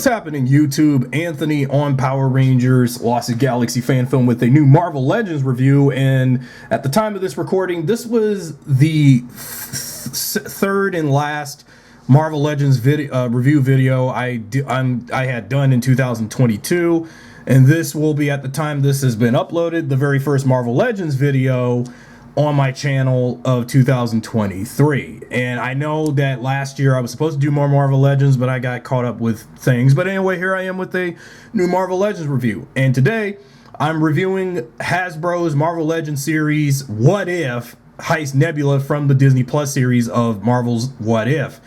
What's happening, YouTube? Anthony on Power Rangers Lost Galaxy fan film with a new Marvel Legends review, and at the time of this recording, this was the third and last Marvel Legends review video I had done in 2022, and this will be, at the time this has been uploaded, the very first Marvel Legends video on my channel of 2023. And I know that last year I was supposed to do more Marvel Legends, but I got caught up with things. But anyway, here I am with a new Marvel Legends review, and today I'm reviewing Hasbro's Marvel Legends series What If Heist Nebula from the Disney Plus series of Marvel's What If.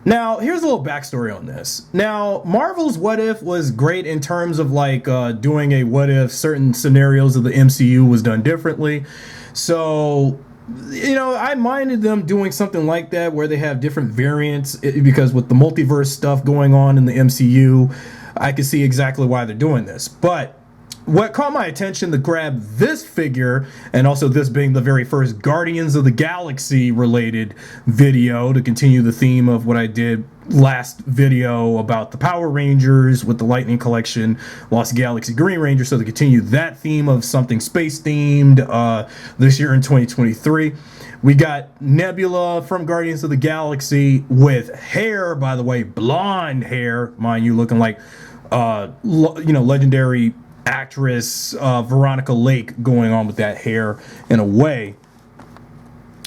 Now, here's a little backstory on this. Now, Marvel's What If was great in terms of like doing a what if certain scenarios of the MCU was done differently. So, you know, I minded them doing something like that where they have different variants, because with the multiverse stuff going on in the MCU, I could see exactly why they're doing this. But what caught my attention to grab this figure, and also this being the very first Guardians of the Galaxy related video to continue the theme of what I did last video about the Power Rangers with the Lightning Collection, Lost Galaxy Green Ranger, so to continue that theme of something space themed this year in 2023. We got Nebula from Guardians of the Galaxy with hair, by the way, blonde hair, mind you, looking like legendary actress Veronica Lake going on with that hair in a way,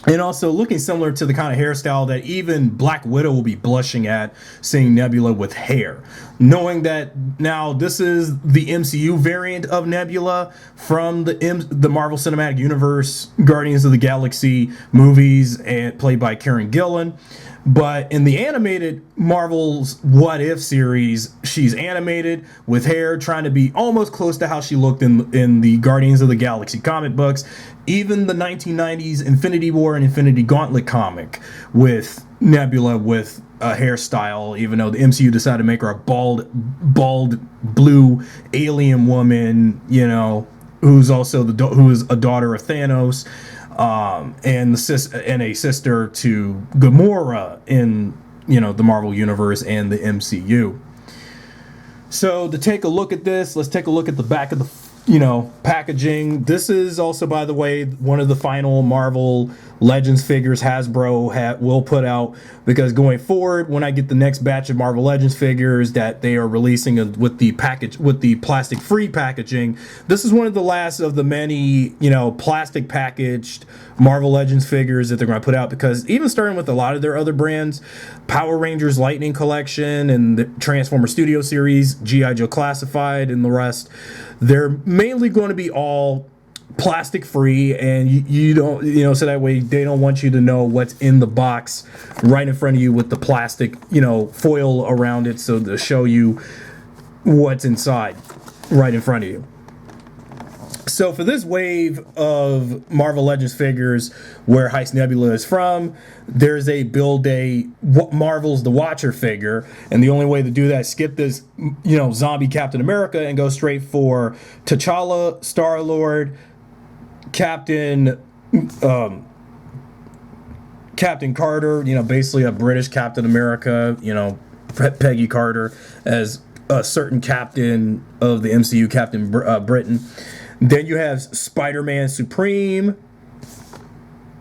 and also looking similar to the kind of hairstyle that even Black Widow will be blushing at seeing Nebula with hair, knowing that now this is the MCU variant of Nebula from the Marvel Cinematic Universe Guardians of the Galaxy movies, and played by Karen Gillan. But in the animated Marvel's What If series, she's animated with hair, trying to be almost close to how she looked in the Guardians of the Galaxy comic books. Even the 1990s Infinity War and Infinity Gauntlet comic with Nebula with a hairstyle, even though the MCU decided to make her a bald blue alien woman, you know, who's also who is a daughter of Thanos. And a sister to Gamora in, you know, the Marvel Universe and the MCU. So to take a look at this, let's take a look at the back of the, you know, packaging. This is also, by the way, one of the final Marvel Legends figures Hasbro will put out, because going forward, when I get the next batch of Marvel Legends figures that they are releasing with the plastic free packaging, this is one of the last of the many, you know, plastic packaged Marvel Legends figures that they're going to put out, because even starting with a lot of their other brands, Power Rangers Lightning Collection and the Transformer Studio Series, G.I. Joe Classified, and the rest, they're mainly going to be all plastic free, and you don't, you know, so that way they don't want you to know what's in the box right in front of you with the plastic, you know, foil around it, so to show you what's inside right in front of you. So for this wave of Marvel Legends figures where Heist Nebula is from, there's a build a Marvel's The Watcher figure, and the only way to do that is skip this, you know, zombie Captain America and go straight for T'Challa, Star-Lord, Captain Carter, you know, basically a British Captain America, you know, Peggy Carter as a certain captain of the MCU, Captain Britain. Then you have Spider-Man Supreme.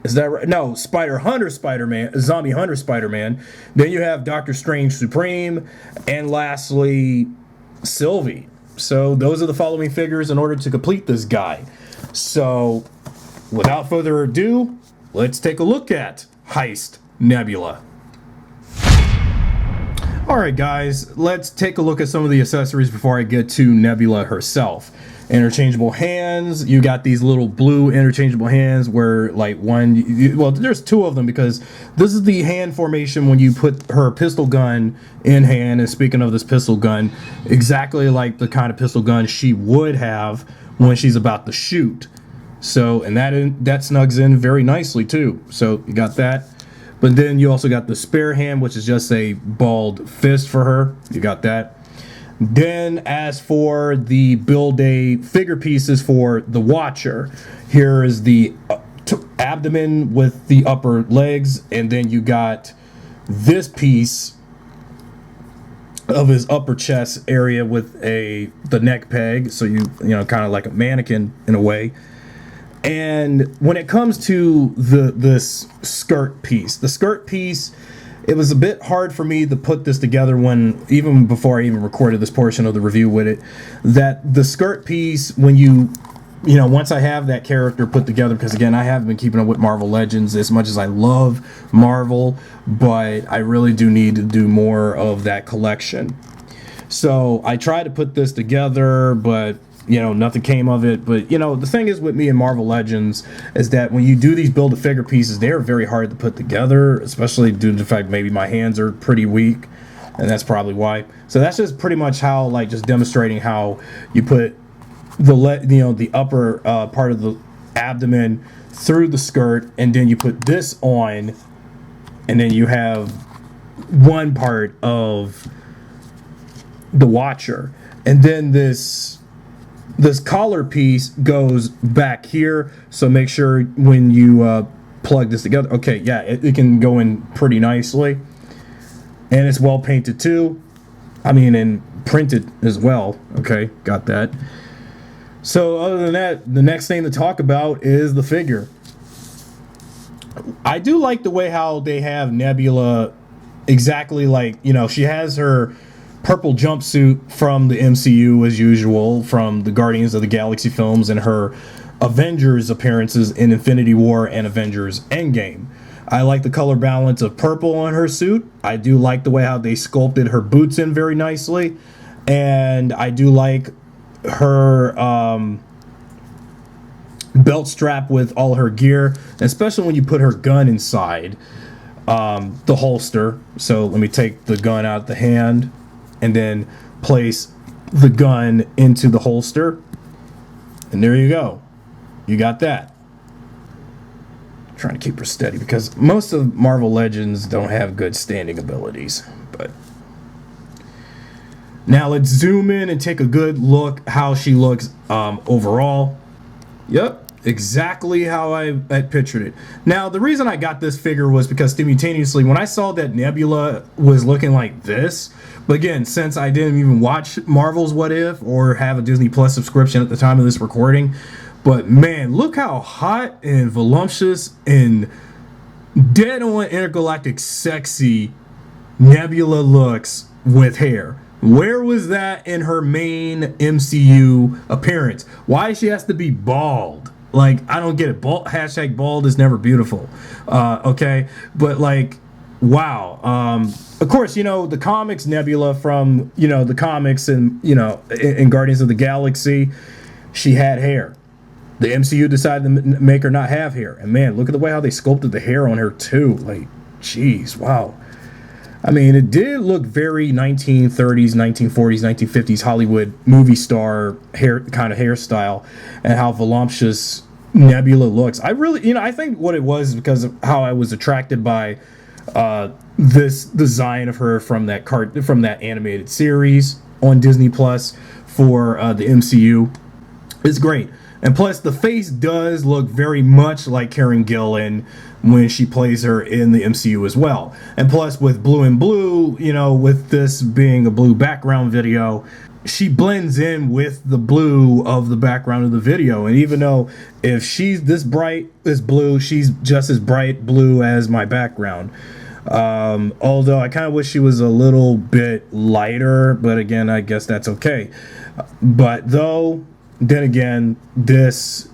Is that right? No, Spider-Hunter Spider-Man, Zombie Hunter Spider-Man. Then you have Doctor Strange Supreme, and lastly, Sylvie. So those are the following figures in order to complete this guide. So without further ado, let's take a look at Heist Nebula. Alright guys, let's take a look at some of the accessories before I get to Nebula herself. Interchangeable hands. You got these little blue interchangeable hands where, like, well, there's two of them, because this is the hand formation when you put her pistol gun in hand. And speaking of this pistol gun, exactly like the kind of pistol gun she would have when she's about to shoot. So, and that snugs in very nicely too. So you got that. But then you also got the spare hand, which is just a balled fist for her. You got that. Then as for the build-a figure pieces for the Watcher, here is the abdomen with the upper legs, and then you got this piece of his upper chest area with the neck peg, so you know, kind of like a mannequin in a way. And when it comes to this skirt piece, the skirt piece, it was a bit hard for me to put this together even before I even recorded this portion of the review with it, that the skirt piece, when you know, once I have that character put together, because again, I haven't been keeping up with Marvel Legends as much as I love Marvel, but I really do need to do more of that collection. So I tried to put this together, but you know, nothing came of it. But you know, the thing is with me and Marvel Legends is that when you do these build-a-figure pieces, they are very hard to put together, especially due to the fact maybe my hands are pretty weak, and that's probably why. So that's just pretty much how, like, just demonstrating how you put the upper part of the abdomen through the skirt, and then you put this on, and then you have one part of the Watcher, and then this collar piece goes back here. So make sure when you plug this together, okay, yeah, it can go in pretty nicely, and it's well painted too. I mean, and printed as well. Okay, got that. So other than that, the next thing to talk about is the figure. I do like the way how they have Nebula exactly like, you know, she has her purple jumpsuit from the MCU as usual, from the Guardians of the Galaxy films, and her Avengers appearances in Infinity War and Avengers Endgame. I like the color balance of purple on her suit. I do like the way how they sculpted her boots in very nicely. And I do like her belt strap with all her gear, especially when you put her gun inside the holster. So let me take the gun out of the hand and then place the gun into the holster, and there you go, you got that. I'm trying to keep her steady because most of Marvel Legends don't have good standing abilities. But now let's zoom in and take a good look how she looks overall. Yep, exactly how I pictured it. Now, the reason I got this figure was because simultaneously, when I saw that Nebula was looking like this, but again, since I didn't even watch Marvel's What If or have a Disney Plus subscription at the time of this recording, but man, look how hot and voluptuous and dead-on intergalactic sexy Nebula looks with hair. Where was that in her main MCU appearance? Why she has to be bald? Like, I don't get it. Bald, hashtag bald is never beautiful. Okay, but like, wow. Of course, you know, the comics Nebula from, you know, the comics and, you know, in Guardians of the Galaxy, she had hair. The MCU decided to make her not have hair. And man, look at the way how they sculpted the hair on her too. Like, geez, wow. I mean, it did look very 1930s, 1940s, 1950s Hollywood movie star hair kind of hairstyle, and how voluptuous Nebula looks. I really, you know, I think what it was is because of how I was attracted by this design of her from that animated series on Disney Plus for the MCU. It's great. And plus, the face does look very much like Karen Gillan when she plays her in the MCU as well. And plus, with Blue and Blue, you know, with this being a blue background video, she blends in with the blue of the background of the video. And even though if she's this bright as blue, she's just as bright blue as my background. Although I kind of wish she was a little bit lighter, but again, I guess that's okay. But though, then again, this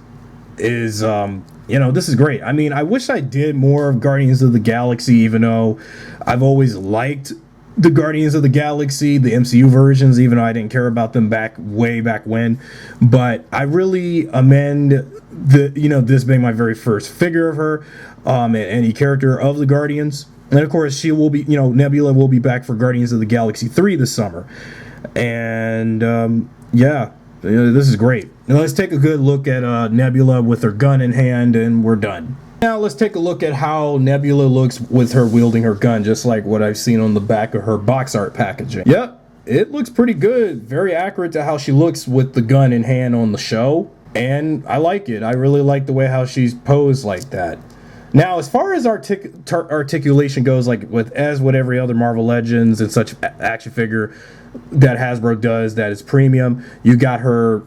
is, you know, this is great. I mean, I wish I did more of Guardians of the Galaxy, even though I've always liked the Guardians of the Galaxy, the MCU versions, even though I didn't care about them way back when. But I really amend this being my very first figure of her, any character of the Guardians. And of course, she will be, you know, Nebula will be back for Guardians of the Galaxy 3 this summer. And, yeah. This is great. Now let's take a good look at Nebula with her gun in hand, and we're done. Now let's take a look at how Nebula looks with her wielding her gun, just like what I've seen on the back of her box art packaging. Yep, it looks pretty good. Very accurate to how she looks with the gun in hand on the show, and I like it. I really like the way how she's posed like that. Now, as far as articulation goes, like with every other Marvel Legends and such action figure that Hasbro does that is premium, you got her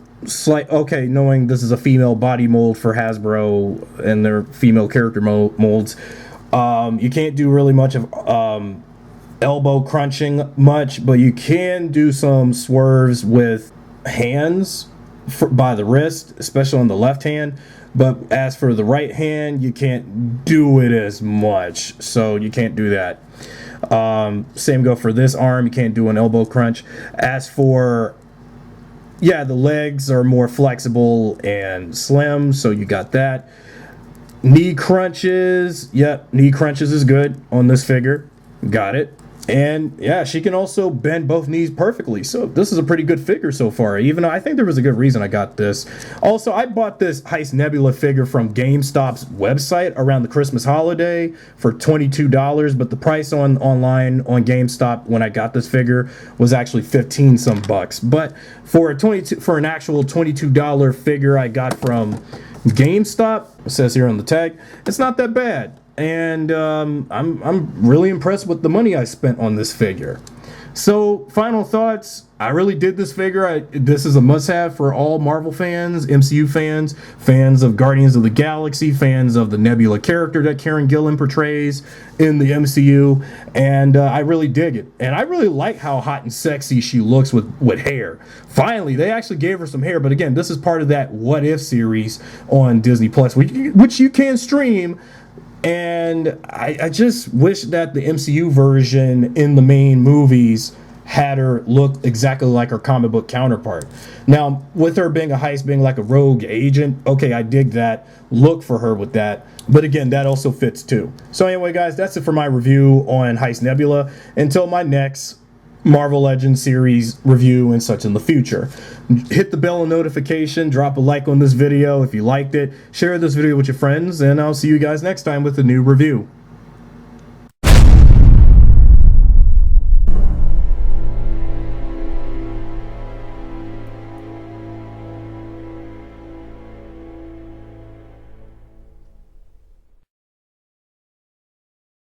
okay, knowing this is a female body mold for Hasbro and their female character molds, you can't do really much of elbow crunching much, but you can do some swerves with hands by the wrist, especially on the left hand. But as for the right hand, you can't do it as much, so you can't do that. Same go for this arm, you can't do an elbow crunch. As for, yeah, the legs are more flexible and slim, so you got that. Knee crunches, yep, knee crunches is good on this figure, got it. And yeah, she can also bend both knees perfectly. So this is a pretty good figure so far, even though I think there was a good reason I got this. Also, I bought this Heist Nebula figure from GameStop's website around the Christmas holiday for $22, but the price online on GameStop when I got this figure was actually 15 some bucks. But for an actual $22 figure I got from GameStop, it says here on the tag, it's not that bad. And I'm really impressed with the money I spent on this figure. So, final thoughts. I really did this figure. This is a must-have for all Marvel fans, MCU fans, fans of Guardians of the Galaxy, fans of the Nebula character that Karen Gillan portrays in the MCU. And I really dig it. And I really like how hot and sexy she looks with hair. Finally, they actually gave her some hair. But again, this is part of that What If series on Disney+, which you can stream. And I just wish that the MCU version in the main movies had her look exactly like her comic book counterpart. Now, with her being a heist, being like a rogue agent, okay, I dig that look for her with that. But again, that also fits too. So anyway, guys, that's it for my review on Heist Nebula. Until my next Marvel Legends series review and such in the future. Hit the bell and notification, drop a like on this video if you liked it, share this video with your friends, and I'll see you guys next time with a new review.